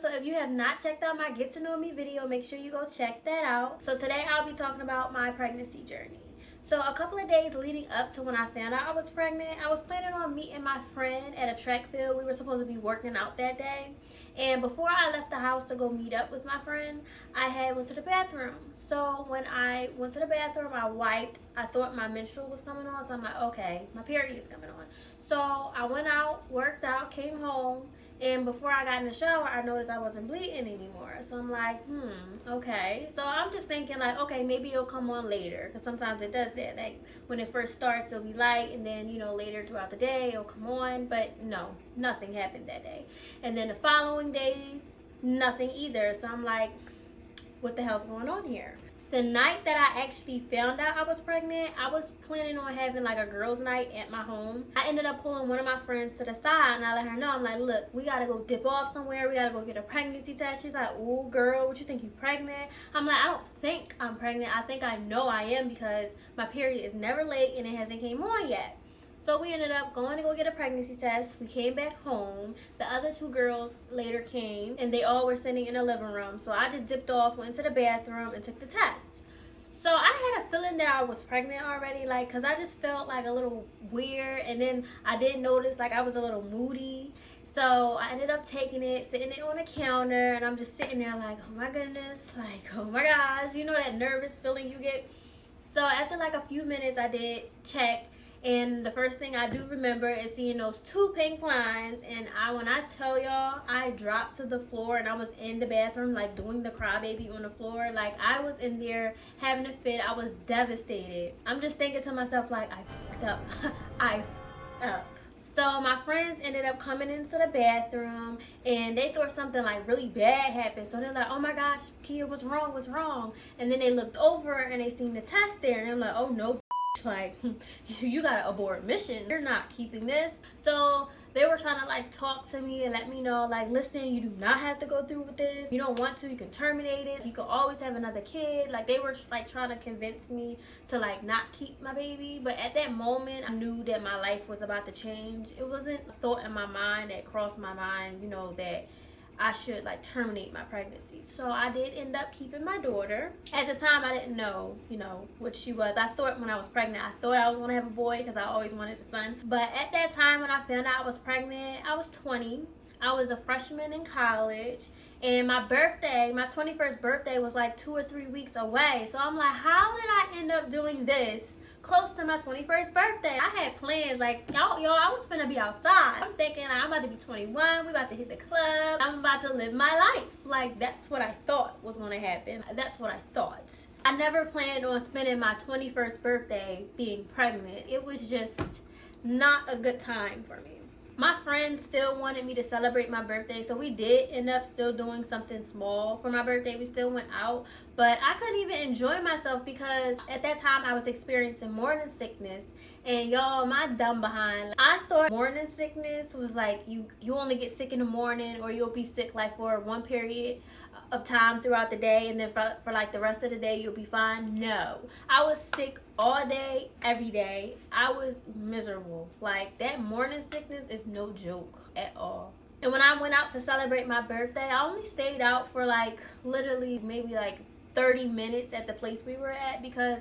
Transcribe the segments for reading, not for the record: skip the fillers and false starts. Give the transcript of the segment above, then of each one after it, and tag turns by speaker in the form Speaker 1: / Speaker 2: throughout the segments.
Speaker 1: So if you have not checked out my Get to Know Me video, make sure you go check that out. So today I'll be talking about my pregnancy journey. So a couple of days leading up to when I found out I was pregnant, I was planning on meeting my friend at a track field. We were supposed to be working out that day. And before I left the house to go meet up with my friend, I had went to the bathroom. So when I went to the bathroom, I wiped. I thought my menstrual was coming on. So I'm like, okay, my period is coming on. So I went out, worked out, came home. And before I got in the shower, I noticed I wasn't bleeding anymore. So I'm like, okay. So I'm just thinking like, okay, maybe it'll come on later. Because sometimes it does that. Like when it first starts, it'll be light. And then, later throughout the day, it'll come on. But no, nothing happened that day. And then the following days, nothing either. So I'm like, what the hell's going on here? The night that I actually found out I was pregnant, I was planning on having like a girls' night at my home. I ended up pulling one of my friends to the side and I let her know, I'm like, look, we gotta go dip off somewhere. We gotta go get a pregnancy test. She's like, ooh, girl, what you think, you pregnant? I'm like, I don't think I'm pregnant. I think I know I am because my period is never late and it hasn't came on yet. So we ended up going to go get a pregnancy test. We came back home. The other two girls later came and they all were sitting in the living room. So I just dipped off, went to the bathroom and took the test. So I had a feeling that I was pregnant already, like, because I just felt like a little weird. And then I did notice like I was a little moody. So I ended up taking it, sitting it on the counter, and I'm just sitting there like, oh my goodness, like, oh my gosh, that nervous feeling you get. So after like a few minutes, I did check. And the first thing I do remember is seeing those two pink lines. And when I tell y'all, I dropped to the floor and I was in the bathroom, like doing the crybaby on the floor. Like I was in there having a fit. I was devastated. I'm just thinking to myself, like, I fucked up. I fucked up. So my friends ended up coming into the bathroom and they thought something like really bad happened. So they're like, oh my gosh, Kia, what's wrong? What's wrong? And then they looked over and they seen the test there. And I'm like, oh no. Like, you gotta abort mission. You're not keeping this. So they were trying to like talk to me and let me know, like, listen, you do not have to go through with this. You don't want to, you can terminate it. You can always have another kid. Like they were like trying to convince me to like not keep my baby. But at that moment, I knew that my life was about to change. It wasn't a thought in my mind that crossed my mind, that I should like terminate my pregnancy. So I did end up keeping my daughter. At the time, I didn't know, what she was. I thought when I was pregnant, I thought I was going to have a boy because I always wanted a son. But at that time when I found out I was pregnant, I was 20. I was a freshman in college. And my birthday, my 21st birthday was like 2 or 3 weeks away. So I'm like, how did I end up doing this close to my 21st birthday? I had plans like, y'all, I was finna be outside. I'm thinking I'm about to be 21, we about to hit the club, I'm about to live my life. Like that's what I thought was gonna happen. That's what I thought. I never planned on spending my 21st birthday being pregnant. It was just not a good time for me. My friends still wanted me to celebrate my birthday, so we did end up still doing something small for my birthday. We still went out, but I couldn't even enjoy myself because at that time I was experiencing morning sickness. And y'all, my dumb behind, I thought morning sickness was like you only get sick in the morning, or you'll be sick like for one period of time throughout the day, and then for like the rest of the day you'll be fine. No, I was sick all day, every day. I was miserable. Like that morning sickness is no joke at all. And when I went out to celebrate my birthday, I only stayed out for like literally maybe like 30 minutes at the place we were at because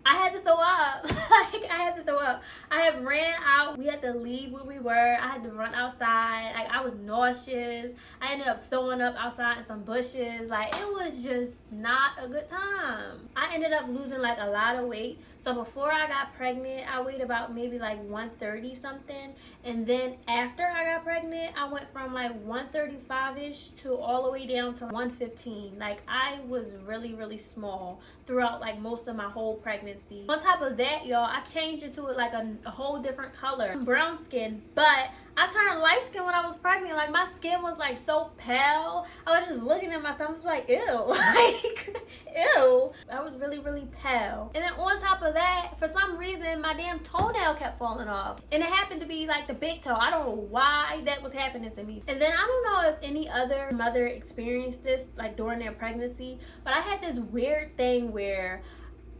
Speaker 1: I had to throw up. Like, I had to throw up. I had ran out. We had to leave where we were. I had to run outside. Like, I was nauseous. I ended up throwing up outside in some bushes. Like, it was just not a good time. I ended up losing, like, a lot of weight. So before I got pregnant, I weighed about maybe, like, 130 something. And then after I got pregnant, I went from, like, 135-ish to all the way down to 115. Like, I was really, really small throughout, like, most of my whole pregnancy. On top of that, y'all, I changed into like a whole different color. I'm brown skin, but I turned light skin when I was pregnant. Like my skin was like so pale. I was just looking at myself, I was like, ew. Like, ew. I was really, really pale. And then on top of that, for some reason, my damn toenail kept falling off. And it happened to be like the big toe. I don't know why that was happening to me. And then I don't know if any other mother experienced this like during their pregnancy, but I had this weird thing where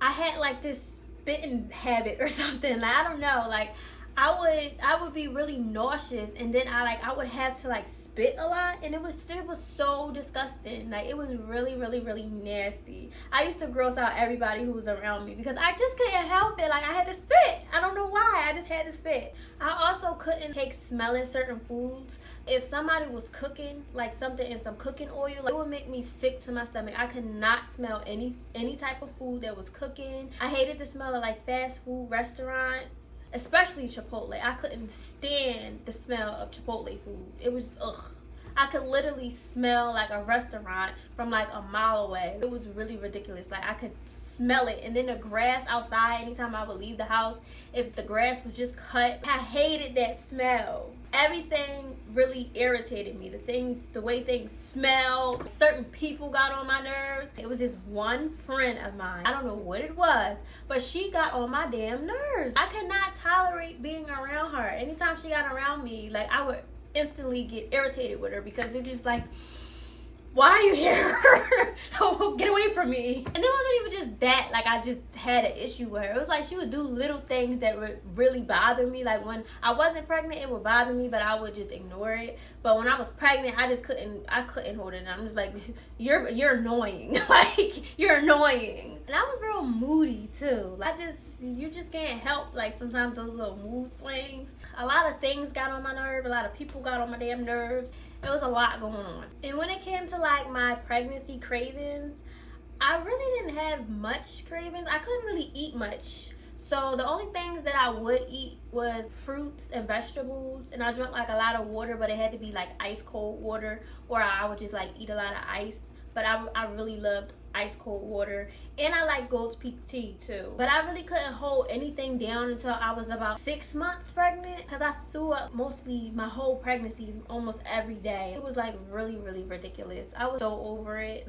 Speaker 1: I had like this spitting habit or something. Like, I don't know. Like I would be really nauseous, and then I would have to like spit spit a lot, and it was so disgusting. Like, it was really nasty. I used to gross out everybody who was around me because I just couldn't help it. Like, I had to spit. I don't know why. I just had to spit. I also couldn't take smelling certain foods. If somebody was cooking like something in some cooking oil, like, it would make me sick to my stomach. I could not smell any type of food that was cooking. I hated the smell of like fast food restaurants, especially Chipotle. I couldn't stand the smell of Chipotle food. It was ugh. I could literally smell like a restaurant from like a mile away. It was really ridiculous. Like, I could smell it. And then the grass outside, anytime I would leave the house, if the grass was just cut, I hated that smell. Everything really irritated me. The way things smell, certain people got on my nerves. It was this one friend of mine, I don't know what it was, but she got on my damn nerves. I could not tolerate being around her. Anytime she got around me, like, I would instantly get irritated with her because it was just like, why are you here? Get away from me. And it wasn't even just that, like, I just had an issue with her. It was like she would do little things that would really bother me. Like, when I wasn't pregnant, it would bother me, but I would just ignore it. But when I was pregnant, I couldn't hold it. And I'm just like, you're annoying. Like, you're annoying. And I was real moody too. Like, you just can't help, like, sometimes those little mood swings. A lot of things got on my nerve. A lot of people got on my damn nerves. It was a lot going on. And when it came to like my pregnancy cravings, I really didn't have much cravings. I couldn't really eat much. So the only things that I would eat was fruits and vegetables. And I drank like a lot of water, but it had to be like ice cold water, or I would just like eat a lot of ice. But I really loved ice cold water, and I like Gold's Peak tea too. But I really couldn't hold anything down until I was about 6 months pregnant, because I threw up mostly my whole pregnancy almost every day. It was like really ridiculous. I was so over it.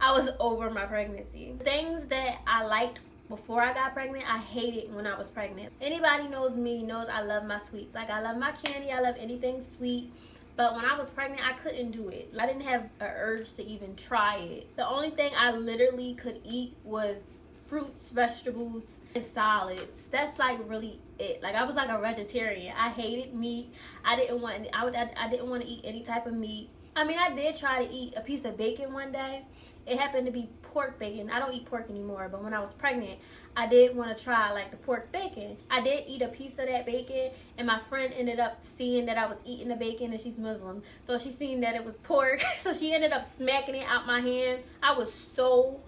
Speaker 1: I was over my pregnancy. Things that I liked before I got pregnant, I hated when I was pregnant. Anybody knows me knows I love my sweets. Like, I love my candy, I love anything sweet. But when I was pregnant, I couldn't do it. I didn't have an urge to even try it. The only thing I literally could eat was fruits, vegetables, and solids. That's like really it. Like, I was like a vegetarian. I hated meat. I didn't want to eat any type of meat. I mean, I did try to eat a piece of bacon one day. It happened to be pork bacon. I don't eat pork anymore, but when I was pregnant, I did want to try like the pork bacon. I did eat a piece of that bacon, and my friend ended up seeing that I was eating the bacon, and she's Muslim, so she seen that it was pork, so she ended up smacking it out my hand. I was so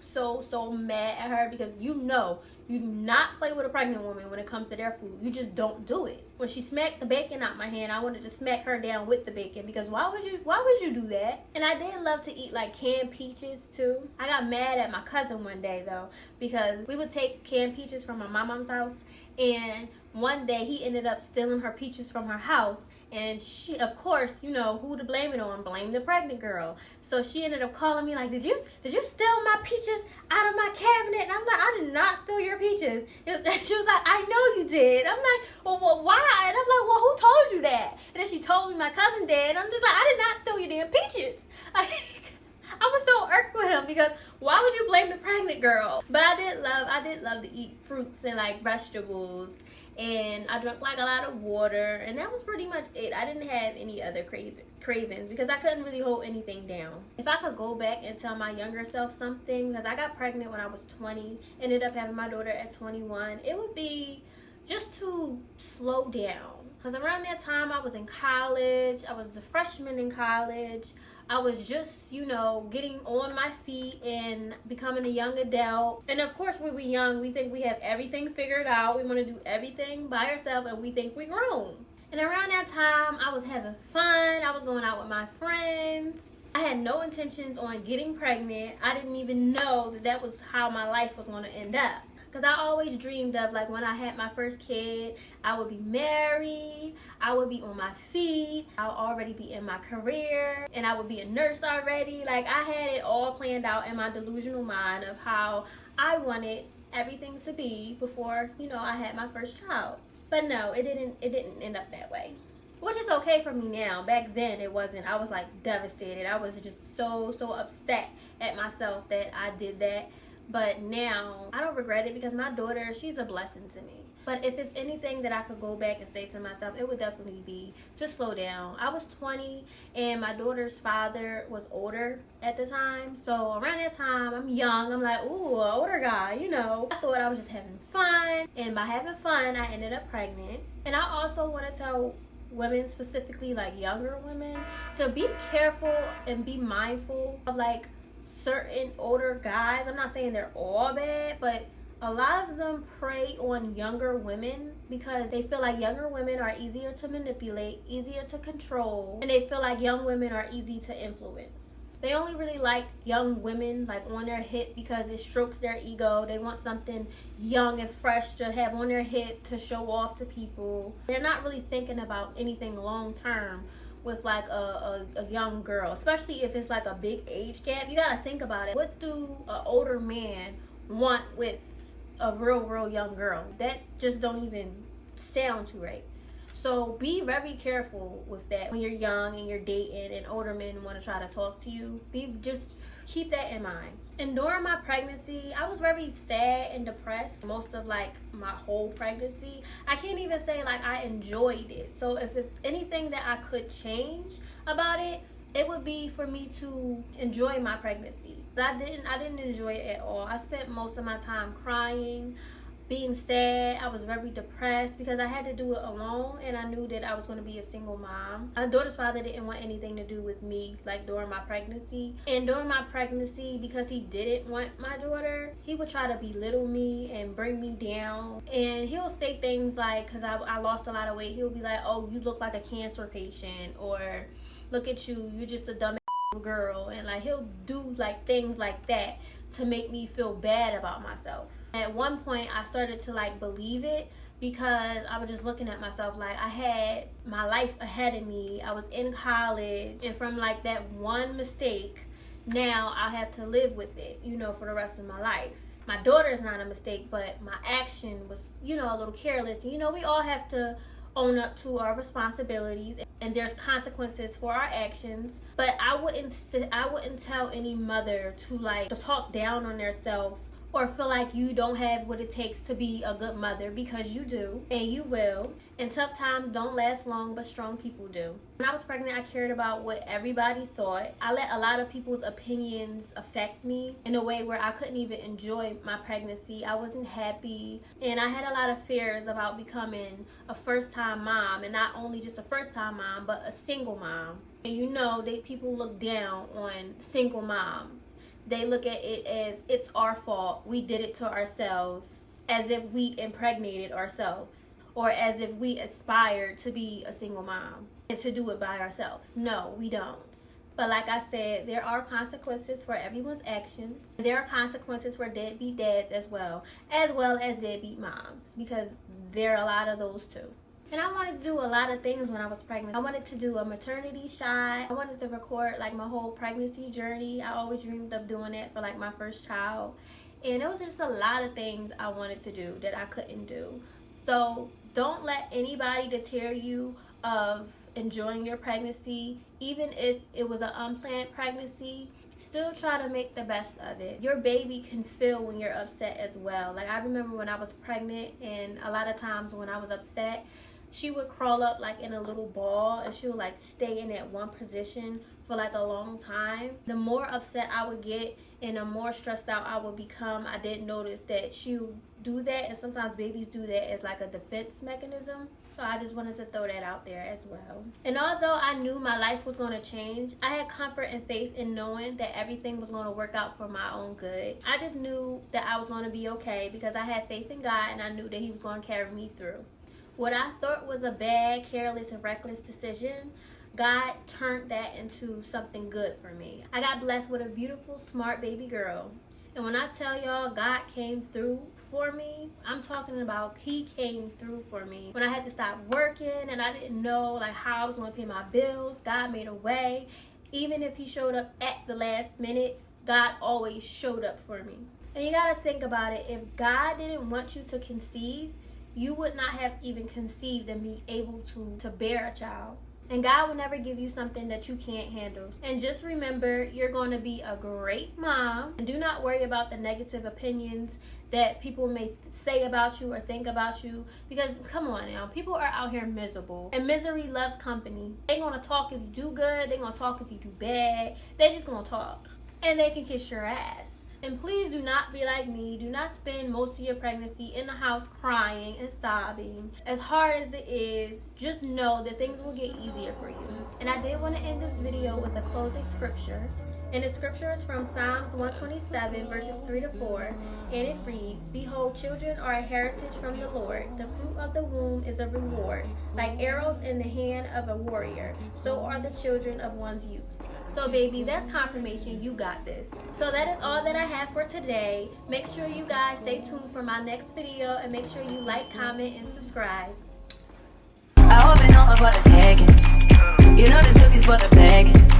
Speaker 1: mad at her, because you do not play with a pregnant woman when it comes to their food. You just don't do it. When she smacked the bacon out my hand, I wanted to smack her down with the bacon, because why would you do that? And I did love to eat like canned peaches too. I got mad at my cousin one day though, because we would take canned peaches from my mom's house, and one day he ended up stealing her peaches from her house. And she, of course, you know who to blame it on. Blame the pregnant girl. So she ended up calling me like, did you steal my peaches out of my cabinet? And I'm like, I did not steal your peaches. She was like, I know you did. I'm like, well, why? And I'm like, well, who told you that? And then she told me my cousin did. And I'm just like, I did not steal your damn peaches. Like, I was so irked with him, because why would you blame the pregnant girl? But I did love to eat fruits and like vegetables. And I drank like a lot of water, and that was pretty much it. I didn't have any other cravings because I couldn't really hold anything down. If I could go back and tell my younger self something, because I got pregnant when I was 20, ended up having my daughter at 21, it would be just to slow down. Because around that time I was in college. I was a freshman in college. I was just, getting on my feet and becoming a young adult. And of course, when we're young, we think we have everything figured out. We want to do everything by ourselves, and we think we're grown. And around that time, I was having fun. I was going out with my friends. I had no intentions on getting pregnant. I didn't even know that was how my life was going to end up. Because I always dreamed of, like, when I had my first kid, I would be married, I would be on my feet, I'll already be in my career, and I would be a nurse already. Like, I had it all planned out in my delusional mind of how I wanted everything to be before, I had my first child. But no, it didn't end up that way. Which is okay for me now. Back then, it wasn't. I was, like, devastated. I was just so upset at myself that I did that. But now I don't regret it because my daughter, she's a blessing to me. But if it's anything that I could go back and say to myself, it would definitely be to slow down. I was 20 and my daughter's father was older at the time. So around that time, I'm young. I'm like, ooh, an older guy, you know. I thought I was just having fun. And by having fun, I ended up pregnant. And I also want to tell women, specifically like younger women, to be careful and be mindful of like certain older guys. I'm not saying they're all bad, but a lot of them prey on younger women because they feel like younger women are easier to manipulate, easier to control, and they feel like young women are easy to influence. They only really like young women like on their hip because it strokes their ego. They want something young and fresh to have on their hip to show off to people. They're not really thinking about anything long term with like a young girl, especially if it's like a big age gap. You gotta think about it. What do an older man want with a real young girl? That just don't even sound too right. So be very careful with that when you're young and you're dating and older men want to try to talk to you. Just keep that in mind. And during my pregnancy, I was very sad and depressed most of like my whole pregnancy. I can't even say like I enjoyed it. So if it's anything that I could change about it, it would be for me to enjoy my pregnancy. I didn't enjoy it at all. I spent most of my time crying, being sad. I was very depressed because I had to do it alone, and I knew that I was going to be a single mom. My daughter's father didn't want anything to do with me like during my pregnancy. And during my pregnancy, because he didn't want my daughter, he would try to belittle me and bring me down. And he'll say things like, because I lost a lot of weight, he'll be like, oh, you look like a cancer patient, or look at you, you're just a dumb girl. And like he'll do like things like that to make me feel bad about myself. At one point I started to like believe it because I was just looking at myself like I had my life ahead of me. I was in college, and from like that one mistake, now I have to live with it, you know, for the rest of my life. My daughter is not a mistake, but my action was, you know, a little careless. And you know, we all have to own up to our responsibilities, and there's consequences for our actions. But I wouldn't tell any mother to talk down on themselves or feel like you don't have what it takes to be a good mother, because you do and you will. And tough times don't last long, but strong people do. When I was pregnant, I cared about what everybody thought. I let a lot of people's opinions affect me in a way where I couldn't even enjoy my pregnancy. I wasn't happy, and I had a lot of fears about becoming a first-time mom, and not only just a first-time mom, but a single mom. And you know, people look down on single moms. They look at it as it's our fault. We did it to ourselves, as if we impregnated ourselves, or as if we aspired to be a single mom and to do it by ourselves. No, we don't. But like I said, there are consequences for everyone's actions. There are consequences for deadbeat dads as well as deadbeat moms, because there are a lot of those too. And I wanted to do a lot of things when I was pregnant. I wanted to do a maternity shot. I wanted to record like my whole pregnancy journey. I always dreamed of doing that for like my first child. And it was just a lot of things I wanted to do that I couldn't do. So don't let anybody deter you of enjoying your pregnancy. Even if it was an unplanned pregnancy, still try to make the best of it. Your baby can feel when you're upset as well. Like I remember when I was pregnant, and a lot of times when I was upset, she would crawl up like in a little ball, and she would like stay in that one position for like a long time. The more upset I would get and the more stressed out I would become, I did notice that she would do that, and sometimes babies do that as like a defense mechanism. So I just wanted to throw that out there as well. And although I knew my life was going to change, I had comfort and faith in knowing that everything was going to work out for my own good. I just knew that I was going to be okay because I had faith in God, and I knew that He was going to carry me through. What I thought was a bad, careless, and reckless decision, God turned that into something good for me. I got blessed with a beautiful, smart baby girl. And when I tell y'all God came through for me, I'm talking about He came through for me. When I had to stop working and I didn't know like how I was going to pay my bills, God made a way. Even if He showed up at the last minute, God always showed up for me. And you got to think about it. If God didn't want you to conceive, you would not have even conceived and be able to bear a child. And God will never give you something that you can't handle. And just remember, you're going to be a great mom. And do not worry about the negative opinions that people may say about you or think about you. Because come on now, people are out here miserable. And misery loves company. They're going to talk if you do good. They're going to talk if you do bad. They're just going to talk. And they can kiss your ass. And please do not be like me. Do not spend most of your pregnancy in the house crying and sobbing. As hard as it is, just know that things will get easier for you. And I did want to end this video with a closing scripture. And the scripture is from Psalms 127 verses 3 to 4. And it reads, "Behold, children are a heritage from the Lord. The fruit of the womb is a reward. Like arrows in the hand of a warrior, so are the children of one's youth." So baby, that's confirmation you got this. So that is all that I have for today. Make sure you guys stay tuned for my next video, and make sure you like, comment, and subscribe.
Speaker 2: I hope you know about the tagging. You know this cookie's for the bagging.